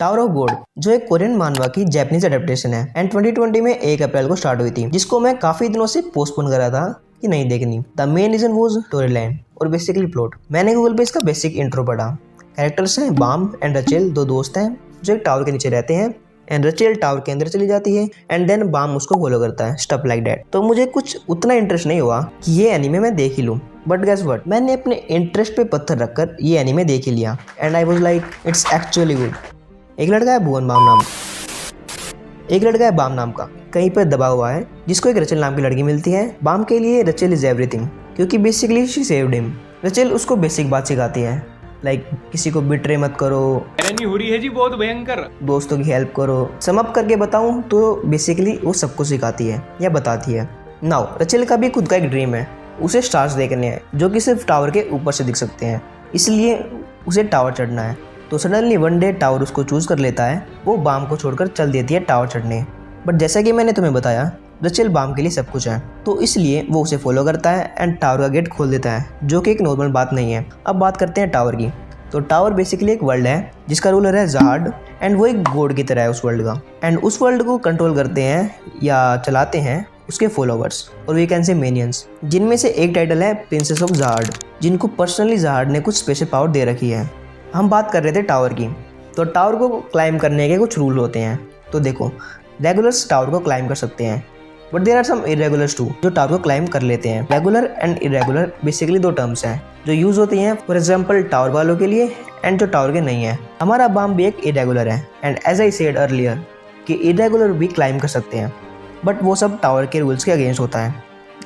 Tower of God जो एक Korean मानवा की जैपनीज एडेप्टेशन है एंड 2020 में 1 अप्रैल को स्टार्ट हुई थी, जिसको मैं काफी दिनों से पोस्टपोन कर रहा था कि नहीं देखनी। The main reason was story line और बेसिकली प्लॉट। मैंने गूगल पे इसका बेसिक इंट्रो पढ़ा। कैरेक्टर्स हैं बाम एंड रचेल, दो दोस्त हैं जो एक टावर के नीचे रहते हैं एंड रचेल टावर के अंदर चली जाती है एंड देन बाम उसको फॉलो करता है, स्टफ लाइक दैट। तो मुझे कुछ उतना इंटरेस्ट नहीं हुआ कि ये एनीमे मैं देख ही लूँ, बट गेस व्हाट, मैंने अपने इंटरेस्ट पे पत्थर रखकर ये एनीमे देख ही लिया and I was like it's actually good. एक लड़का है बाम नाम का, कहीं पर दबा हुआ है, जिसको एक रचेल नाम की लड़की मिलती है। बाम के लिए रचेल इज एवरीथिंग, क्योंकि basically she saved him. Rachel उसको बेसिक बात सिखाती है, लाइक किसी को बिट्रे मत करो, हो रही है जी बहुत भयंकर, दोस्तों की हेल्प करो। सम अप करके बताऊं तो बेसिकली वो सबको सिखाती है या बताती है। नाउ रचेल का भी खुद का एक ड्रीम है, उसे स्टार्स देखने हैं जो कि सिर्फ टावर के ऊपर से दिख सकते हैं, इसलिए उसे टावर चढ़ना है। तो सडनली वन डे टावर उसको चूज कर लेता है। वो बाम को छोड़कर चल देती है टावर चढ़ने। बट जैसा कि मैंने तुम्हें बताया, रचेल बाम के लिए सब कुछ है, तो इसलिए वो उसे फॉलो करता है एंड टावर का गेट खोल देता है, जो कि एक नॉर्मल बात नहीं है। अब बात करते हैं टावर की। तो टावर बेसिकली एक वर्ल्ड है जिसका रूलर है ज़ार्ड एंड वो एक गॉड की तरह है उस वर्ल्ड का। एंड उस वर्ल्ड को कंट्रोल करते हैं या चलाते हैं उसके फॉलोवर्स और वी कैन से मेनियंस, जिनमें से एक टाइटल है प्रिंसेस ऑफ ज़ार्ड, जिनको पर्सनली ज़ार्ड ने कुछ स्पेशल पावर दे रखी है। हम बात कर रहे थे टावर की। तो टावर को क्लाइम करने के कुछ रूल होते हैं। तो देखो, रेगुलर्स टावर को क्लाइम कर सकते हैं, but there are some irregulars too जो टावर को क्लाइम कर लेते हैं। रेगुलर एंड इरेगुलर बेसिकली दो टर्म्स हैं जो यूज होती हैं फॉर एग्जांपल टावर वालों के लिए एंड जो टावर के नहीं है। हमारा बाम भी एक इरेगुलर है and as I said earlier कि इरेगुलर भी क्लाइम कर सकते हैं, बट वो सब टावर के रूल्स के अगेंस्ट होता है।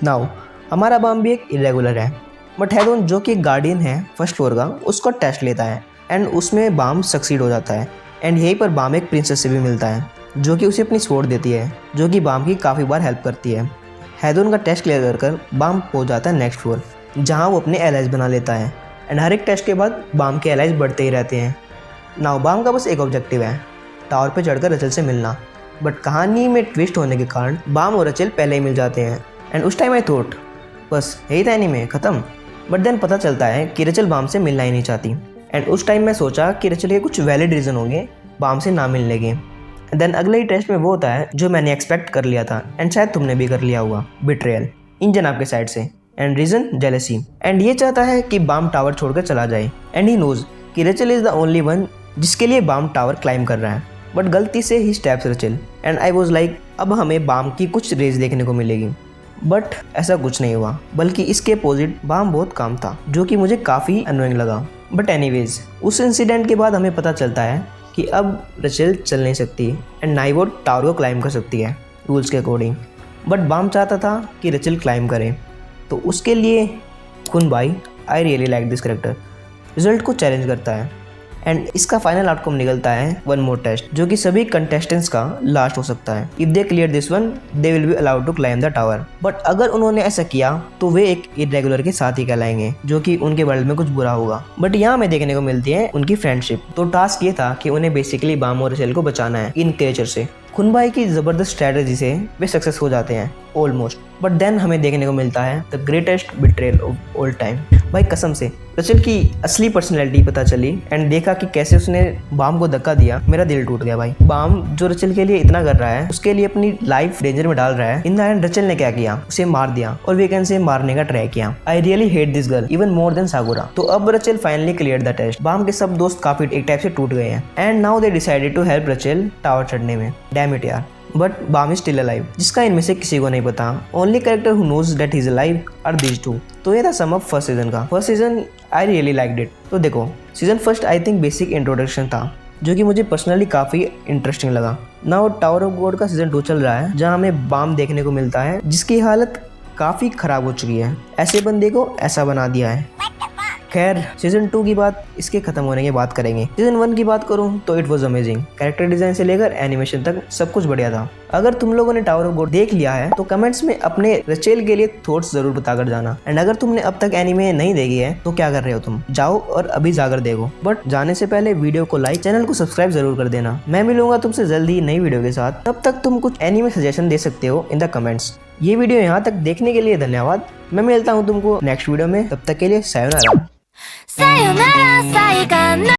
नाउ हमारा बाम भी एक इरेगुलर है, बट हेडोन जो कि गार्डियन है फर्स्ट फ्लोर का, उसको टेस्ट लेता है एंड उसमें बाम सक्सीड हो जाता है। एंड यहीं पर बाम एक प्रिंसेस से भी मिलता है जो कि उसे अपनी स्वॉर्ड देती है, जो कि बाम की काफ़ी बार हेल्प करती है। हैदोन का टेस्ट क्लियर कर बाम पहुंच जाता है नेक्स्ट फ्लोर, जहां वो अपने एलाइज बना लेता है एंड हर एक टेस्ट के बाद बाम के एलाइज बढ़ते ही रहते हैं। नाउ बाम का बस एक ऑब्जेक्टिव है, टावर पे चढ़कर रचेल से मिलना। बट कहानी में ट्विस्ट होने के कारण बाम और रचेल पहले ही मिल जाते हैं एंड उस टाइम आई थॉट बस यही था एनीमे खत्म। बट देन पता चलता है कि रचेल बाम से मिलना ही नहीं चाहती एंड उस टाइम मैं सोचा कि रचेल के कुछ वैलिड रीज़न होंगे बाम से ना मिलने के। देन अगले ही टेस्ट में वो होता है जो मैंने एक्सपेक्ट कर लिया था एंड शायद तुमने भी कर लिया हुआ, बिट्रेयल इन जनाब के साइड से। एंड रीजन जेलेसी, एंड ये चाहता है कि बाम टावर छोड़कर चला जाए एंड ही नोज कि Rachel is the only one जिसके लिए बाम टावर क्लाइम कर रहा है। बट गलती से ही stabs Rachel and I was like अब हमें बाम की कुछ रेस देखने को मिलेगी। बट ऐसा कुछ नहीं हुआ, बल्कि इसके अपोजिट बाम बहुत काम था, जो कि मुझे काफ़ी अनोइंग लगा। बट एनीवेज उस इंसिडेंट के बाद हमें पता चलता है कि अब रचेल चल नहीं सकती एंड ना ही वो टावर को क्लाइम कर सकती है रूल्स के अकॉर्डिंग। बट बाम चाहता था कि रचेल क्लाइम करे, तो उसके लिए खुनबाई, I really like this character, result को चैलेंज करता है एंड इसका फाइनल आउटकम निकलता है वन मोर टेस्ट, जो कि सभी कंटेस्टेंट्स का लास्ट हो सकता है। If they clear this one they will be allowed to climb the tower. But अगर उन्होंने ऐसा किया तो वे एक इरेगुलर के साथ ही कहलाएंगे, जो कि उनके वर्ल्ड में कुछ बुरा होगा। बट यहाँ हमें देखने को मिलती है उनकी फ्रेंडशिप। तो टास्क ये था कि उन्हें बेसिकली बाम और रचेल को बचाना है इन क्रिएचर से। खुनबाई की जबरदस्त स्ट्रेटजी से वे सक्सेस हो जाते हैं ऑलमोस्ट। बट देन हमें देखने को मिलता है the greatest betrayal of all time. भाई कसम से रचेल की असली पर्सनैलिटी पता चली एंड देखा कि कैसे उसने बाम को धक्का दिया, मेरा दिल टूट गया भाई। बाम जो रचेल के लिए इतना कर रहा है, उसके लिए अपनी लाइफ डेंजर में डाल रहा है, इन द एंड रचेल ने क्या किया, उसे मार दिया और वीकेंड से मारने का ट्राई किया। I really hate this girl even more than Sakura. तो अब Rachel finally clear the test. Bam के सब दोस्त काफी एक टाइप से टूट गए हैं and now they decided to help Rachel tower चढ़ने में। डैम इट यार, but Bam is still alive, जिसका इनमें से किसी को नहीं पता। Only character who knows that he is alive are these two. तो ये था सम अप फर्स्ट सीजन का। First season I really liked it. तो देखो, season first I think basic introduction था, जो कि मुझे पर्सनली काफी इंटरेस्टिंग लगा। नाउ टावर ऑफ गॉड का सीजन 2 चल रहा है, जहाँ हमें बाम देखने को मिलता है जिसकी हालत काफी खराब हो चुकी है। ऐसे बंदे को ऐसा बना दिया है। खैर सीजन 2 की बात इसके खत्म होने के बाद करेंगे। सीजन 1 की बात करूं तो it was amazing. Character design से लेकर एनिमेशन तक सब कुछ बढ़िया था। अगर तुम लोगों ने टावर ऑफ गॉड देख लिया है तो कमेंट्स में अपने रचेल के लिए थॉट्स जरूर बताकर जाना। एंड अगर तुमने अब तक एनीमे नहीं देखी है तो क्या कर रहे हो तुम, जाओ और अभी जाकर देखो। बट जाने से पहले वीडियो को लाइक, चैनल को सब्सक्राइब जरूर कर देना। मैं मिलूंगा तुमसे जल्दी नई वीडियो के साथ। तब तक तुम कुछ एनीमे सजेशन दे सकते हो इन द कमेंट्स। ये वीडियो यहाँ तक देखने के लिए धन्यवाद। मैं मिलता हूँ तुमको नेक्स्ट वीडियो में, तब तक के लिए सायोनारा।